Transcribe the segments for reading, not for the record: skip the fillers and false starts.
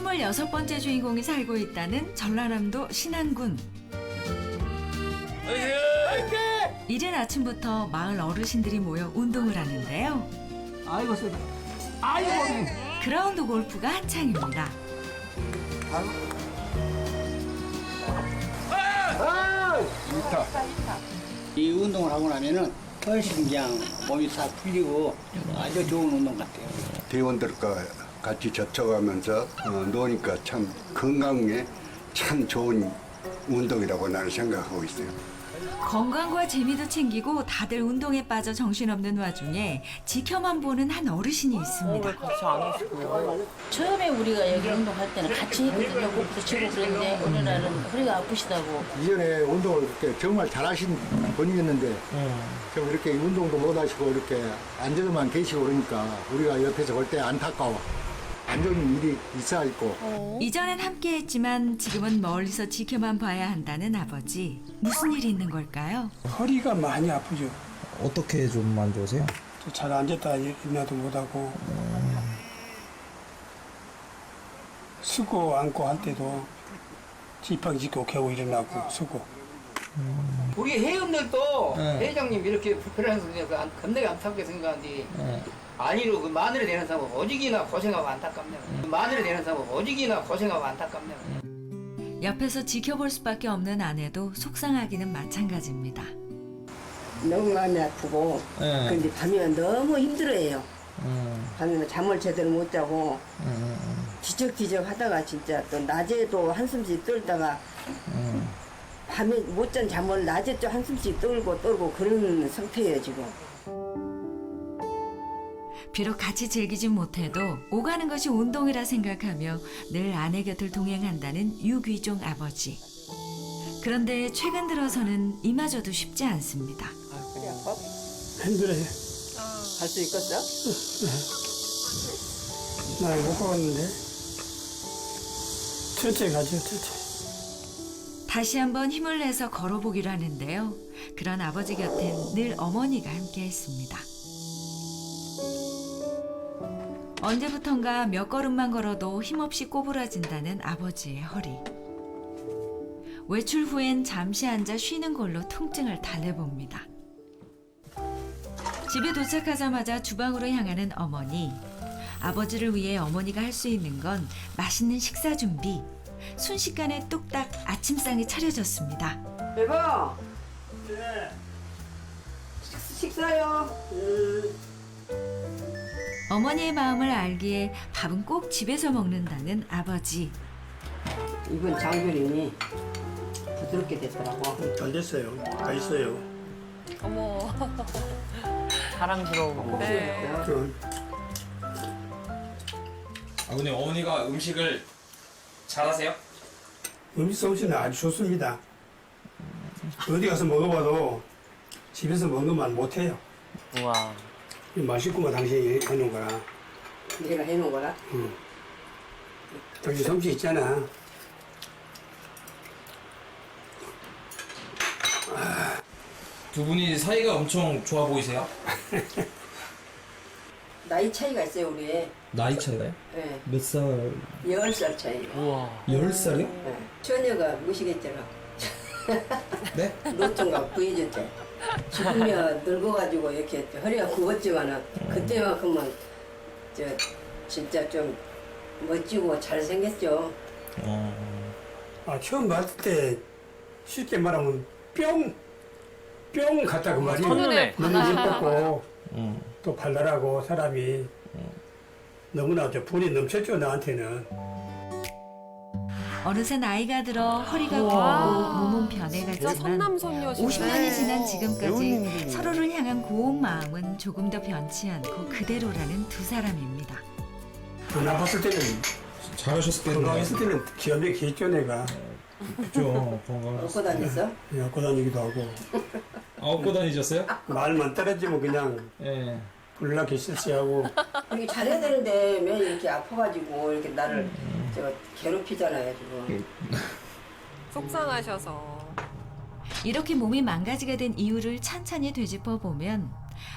26번째 주인공이 살고 있다는 전라남도 신안군. 이른 아침부터 마을 어르신들이 모여 운동을 하는데요. 아이고 세다. 아이고. 그라운드 골프가 한창입니다. 이 운동을 하고 나면은 훨씬 그냥 몸이 싹 풀리고 아주 좋은 운동 같아요. 대원들과 같이 접촉하면서 노니까 참 건강에 참 좋은 운동이라고 나는 생각하고 있어요. 건강과 재미도 챙기고 다들 운동에 빠져 정신없는 와중에 지켜만 보는 한 어르신이 있습니다. 처음에 우리가 여기 운동할 때는 같이 했거든요. 골프도 치고 그랬는데 어느 날은 허리가 아프시다고. 이전에 운동을 이렇게 정말 잘하신 분이었는데 좀 이렇게 운동도 못 하시고 이렇게 앉아만 계시고 그러니까 우리가 옆에서 볼 때 안타까워. 안 좋은 일이 있어 있고. 이전엔 함께했지만 지금은 멀리서 지켜만 봐야 한다는 아버지. 무슨 일이 있는 걸까요? 허리가 많이 아프죠. 어떻게 좀 안 좋으세요? 잘 앉았다 일어나도 못하고 쓰고 앉고 할 때도 지팡이 짚고 겨우 일어나고 쓰고. 우리 회원들도 회장님 이렇게 불편한 소리에서 겁나게 안타깝게 생각하는데 아니로 그 마늘에 대는 사람 오직이나 고생하고 안타깝네요. 마늘에 대는 사람 오직이나 고생하고 안타깝네요. 옆에서 지켜볼 수밖에 없는 아내도 속상하기는 마찬가지입니다. 너무 마음이 아프고 근데 밤이면 너무 힘들어해요. 밤에는 잠을 제대로 못 자고 뒤적뒤적 하다가 진짜 또 낮에도 한숨씩 떨다가 밤에 못 잔 잠을 낮에 또 한숨씩 떨고 그런 상태예요 지금. 비록 같이 즐기진 못해도 오가는 것이 운동이라 생각하며 늘 아내 곁을 동행한다는 유귀종 아버지. 그런데 최근 들어서는 이마저도 쉽지 않습니다. 힘들어요. 갈 수 있겠어? 나 못 가봤는데 천천히 가죠. 천천히. 다시 한번 힘을 내서 걸어보기로 하는데요. 그런 아버지 곁엔 늘 어머니가 함께했습니다. 언제부턴가 몇 걸음만 걸어도 힘없이 꼬부라진다는 아버지의 허리. 외출 후엔 잠시 앉아 쉬는 걸로 통증을 달래봅니다. 집에 도착하자마자 주방으로 향하는 어머니. 아버지를 위해 어머니가 할 수 있는 건 맛있는 식사 준비. 순식간에 뚝딱 아침상이 차려졌습니다. 여보. 식사요. 어머니의 마음을 알기에 밥은 꼭 집에서 먹는다는 아버지. 이번 장조림이 부드럽게 됐더라고. 잘 됐어요. 맛있어요. 어머. 자랑스러워. 아버님, 어머니가 음식을 잘하세요? 음식 솜씨는 아주 좋습니다. 어디 가서 먹어봐도 집에서 먹는 맛 못해요. 우와. 맛있구만 당신이 해놓은 거라. 내가 해놓은 거라? 당신 솜씨 있잖아. 두 분이 사이가 엄청 좋아 보이세요? 나이 차이가 있어요 우리. 나이 차이가요? 네. 몇 살? 10살 차이. 우와. 10살이요? 네. 처녀가 무시겠잖아. 네? 노총각 구해줬대. 지금이야 늙어가지고 이렇게 허리가 굽었지만은 그때만큼은 진짜 좀 멋지고 잘생겼죠. 처음 봤을 때 쉽게 말하면 뿅 갔다 그 말이. 첫눈에 너무 예뻤고 또 발랄하고 사람이 너무나 분이 넘쳤죠 나한테는. 어느새 나이가 들어 허리가 굽고 몸은 변해갔지만 50년이 지난 지금까지 서로를 향한 고운 마음은 조금 더 변치 않고 그대로라는 두 사람입니다. 돈 아팠을 때는 잘하셨겠네요. 건강했을 때는 기어맥히 했죠 내가. 그죠. 건강하셨어요. 먹고 다녔어? 갖고 다니기도 하고 업고 다니셨어요? 말만 떨어지면 그냥 예. 불나게 실시하고. 이렇게 잘해야 되는데 매일 이렇게 아파가지고 이렇게 나를 괴롭히잖아요 지금. 속상하셔서. 이렇게 몸이 망가지게 된 이유를 찬찬히 되짚어 보면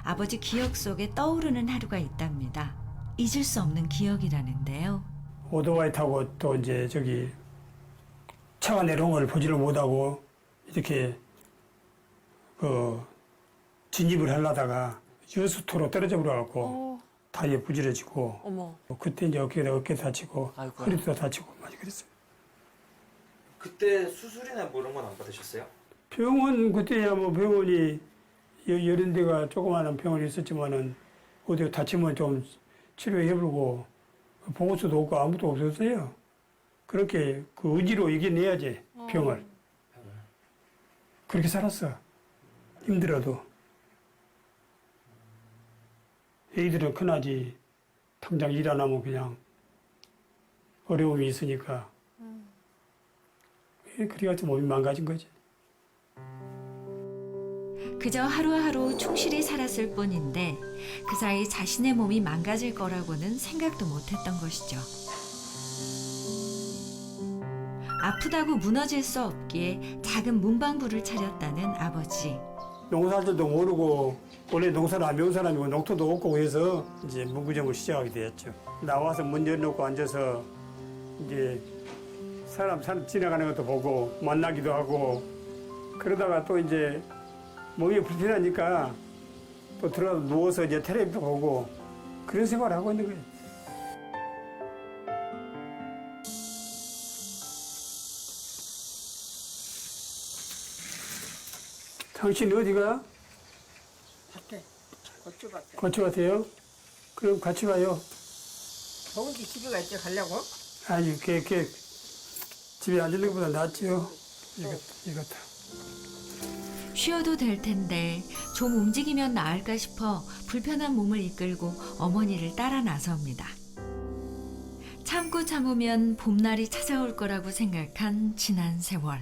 아버지 기억 속에 떠오르는 하루가 있답니다. 잊을 수 없는 기억이라는데요. 오토바이 타고 또 이제 저기 차가 내려온 걸 보지를 못하고 이렇게 그 진입을 하려다가 여수토로 떨어져 버려갖고 다리에 부질러지고 어머. 그때 이제 어깨 다치고 아이고야. 허리도 다치고 많이 그랬어요. 그때 수술이나 뭐 이런 건 안 받으셨어요? 병원 그때야 뭐 병원이 이런 데가 조그마한 병원이 있었지만은 어디 다치면 좀 치료해보고 보고서도 없고 아무도 없었어요. 그렇게 그 의지로 이겨내야지 병을. 그렇게 살았어. 힘들어도. 애들은 큰아지 당장 일 안 하면 그냥 어려움이 있으니까. 그래가지고 몸이 망가진 거지. 그저 하루하루 충실히 살았을 뿐인데 그 사이 자신의 몸이 망가질 거라고는 생각도 못했던 것이죠. 아프다고 무너질 수 없기에 작은 문방구를 차렸다는 아버지. 농사들도 모르고 원래 농사를 안 배운 사람이고 농토도 없고 해서 이제 문구점을 시작하게 되었죠. 나와서 문 열어놓고 앉아서 이제 사람 지나가는 것도 보고 만나기도 하고 그러다가 또 이제 몸이 불편하니까 또 들어가서 누워서 이제 텔레비도 보고 그런 생활을 하고 있는 거예요. 당신 어디가? 밖에 고추밭에. 거쳐 가세요? 그럼 같이 가요. 더운데 집에 갈 때 가려고? 아니, 걔 집에 앉는 것보다 낫죠. 이것도. 쉬어도 될 텐데 좀 움직이면 나을까 싶어 불편한 몸을 이끌고 어머니를 따라 나섭니다. 참고 참으면 봄날이 찾아올 거라고 생각한 지난 세월.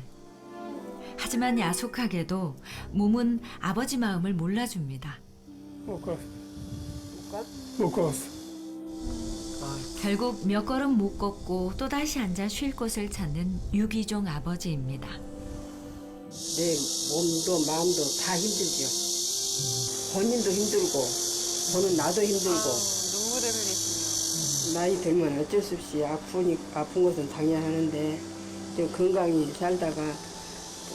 하지만 야속하게도 몸은 아버지 마음을 몰라줍니다. 못 갔어. 결국 몇 걸음 못 걷고 또다시 앉아 쉴 곳을 찾는 유기종 아버지입니다. 내 몸도 마음도 다 힘들죠. 본인도 힘들고 보는 나도 힘들고. 눈물을 흘리시네요. 나이 들면 어쩔 수 없이 아픈 것은 당연하는데 좀 건강히 살다가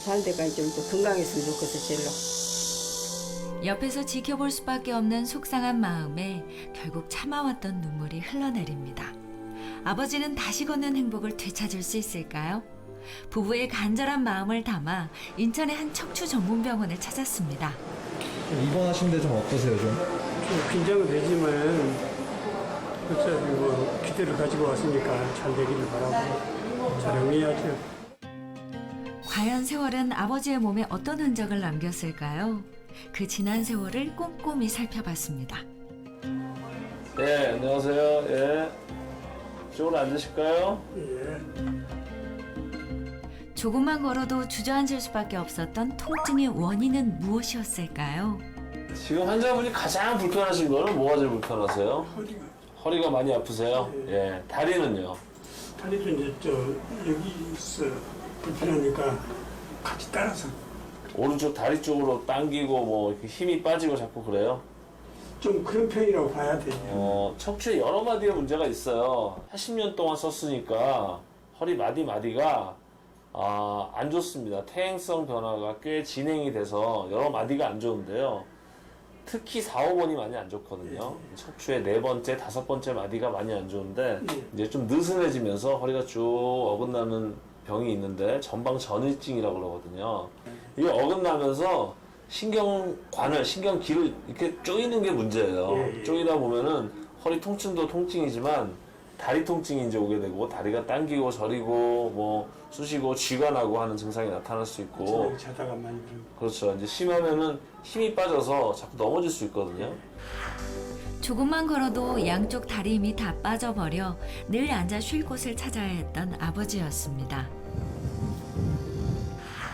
살 때까지 좀 더 건강했으면 좋겠어 제일로. 옆에서 지켜볼 수밖에 없는 속상한 마음에 결국 참아왔던 눈물이 흘러내립니다. 아버지는 다시 걷는 행복을 되찾을 수 있을까요? 부부의 간절한 마음을 담아 인천의 한 척추 전문 병원을 찾았습니다. 입원하시는데 좀 어떠세요, 좀? 좀 긴장은 되지만 어차피 뭐 기대를 가지고 왔으니까 잘 되기를 바라고 잘 응해야죠. 과연 세월은 아버지의 몸에 어떤 흔적을 남겼을까요? 그 지난 세월을 꼼꼼히 살펴봤습니다. 네, 안녕하세요. 예. 이쪽으로 앉으실까요? 조금만 걸어도 주저앉을 수밖에 없었던 통증의 원인은 무엇이었을까요? 지금 환자분이 가장 불편하신 거는 뭐가 제일 불편하세요? 허리가 많이 아프세요? 예. 다리는요? 다리도 이제 여기 있어 불편하니까 같이 따라서 오른쪽 다리 쪽으로 당기고 뭐 이렇게 힘이 빠지고 자꾸 그래요? 좀 그런 편이라고 봐야 돼요. 척추에 여러 마디의 문제가 있어요. 80년 동안 썼으니까 허리 마디가 안 좋습니다. 퇴행성 변화가 꽤 진행이 돼서 여러 마디가 안 좋은데요. 특히 4, 5번이 많이 안 좋거든요. 척추의 4번째, 5번째 마디가 많이 안 좋은데 이제 좀 느슨해지면서 허리가 쭉 어긋나는 병이 있는데 전방 전이증이라고 그러거든요. 이게 어긋나면서 신경길을 이렇게 쪼이는 게 문제예요. 쪼이다 보면은 허리 통증도 통증이지만 다리 통증이 이제 오게 되고 다리가 당기고 저리고 뭐 쑤시고 쥐가 나고 하는 증상이 나타날 수 있고 자다가 많이 그렇죠. 이제 심하면은 힘이 빠져서 자꾸 넘어질 수 있거든요. 조금만 걸어도 양쪽 다리 힘이 다 빠져버려 늘 앉아 쉴 곳을 찾아야 했던 아버지였습니다.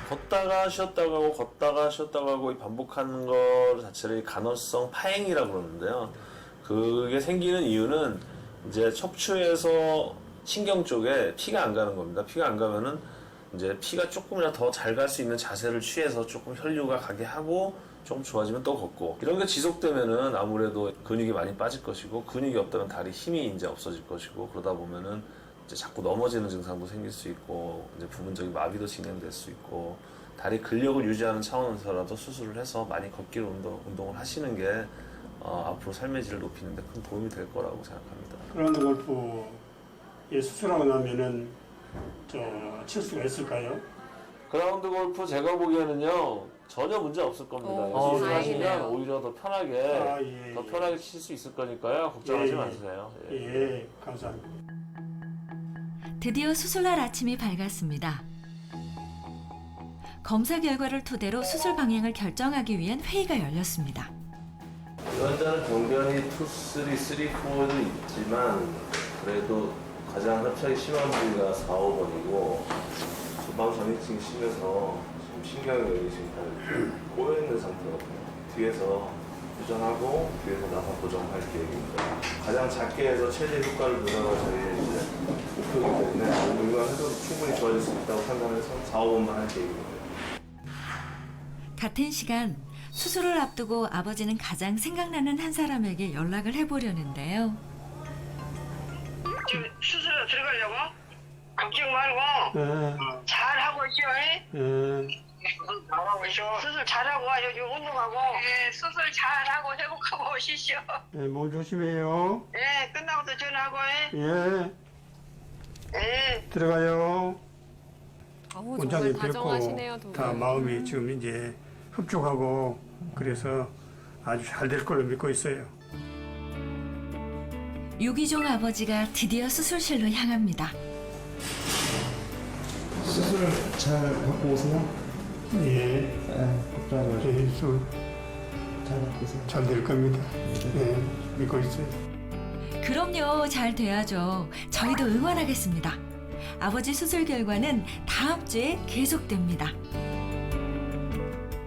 걷다가 쉬었다가 하고 걷다가 쉬었다가 하고 이 반복하는 것 자체를 간헐성 파행이라고 그러는데요. 그게 생기는 이유는 이제 척추에서 신경 쪽에 피가 안 가는 겁니다. 피가 안 가면은 이제 피가 조금이라도 더 잘 갈 수 있는 자세를 취해서 조금 혈류가 가게 하고 조금 좋아지면 또 걷고 이런 게 지속되면은 아무래도 근육이 많이 빠질 것이고 근육이 없다면 다리 힘이 이제 없어질 것이고 그러다 보면은 이제 자꾸 넘어지는 증상도 생길 수 있고 이제 부분적인 마비도 진행될 수 있고 다리 근력을 유지하는 차원에서라도 수술을 해서 많이 걷기 운동을 하시는 게 앞으로 삶의 질을 높이는 데 큰 도움이 될 거라고 생각합니다. 그라운드 골프 수술하고 나면은 칠 수가 있을까요? 그라운드 골프 제가 보기에는요 전혀 문제 없을 겁니다. 열심히 하시면 오히려 더 편하게 더 편하게 칠 수 있을 거니까요. 걱정하지 마세요. 예, 감사합니다. 드디어 수술날 아침이 밝았습니다. 검사 결과를 토대로 수술 방향을 결정하기 위한 회의가 열렸습니다. 유전자는 병변이 2, 3, 4도 있지만 그래도 가장 협착이 심한 부위가 4, 5번이고 전방 전이층이 심해서 지금 신경이 지금 다 꼬여있는 상태거든요. 뒤에서 교정하고 뒤에서 나사 고정할 계획입니다. 가장 작게 해서 최대 효과를 누려가 저희의 이제 목표이기 때문에 이거 해도 충분히 좋아질 수 있다고 판단해서 4, 5번만 할 계획입니다. 같은 시간 수술을 앞두고 아버지는 가장 생각나는 한 사람에게 연락을 해보려는데요. 지금 수술 들어가려고? 걱정 말고 잘하고 있죠? 수술 잘하고 요즘 운동하고 수술 잘하고 회복하고 오시죠. 몸 조심해요. 끝나고 또 전화하고 들어가요. 정말 원장님 다정하시네요, 뵙고 두 다 분. 마음이 지금 이제 흡족하고 그래서 아주 잘 될 걸로 믿고 있어요. 유기종 아버지가 드디어 수술실로 향합니다. 수술을 잘 받고 오세요? 예, 걱정하지 마시고 잘 받고 오세요. 잘 될 겁니다. 믿고 있어요. 그럼요, 잘 돼야죠. 저희도 응원하겠습니다. 아버지 수술 결과는 다음 주에 계속됩니다.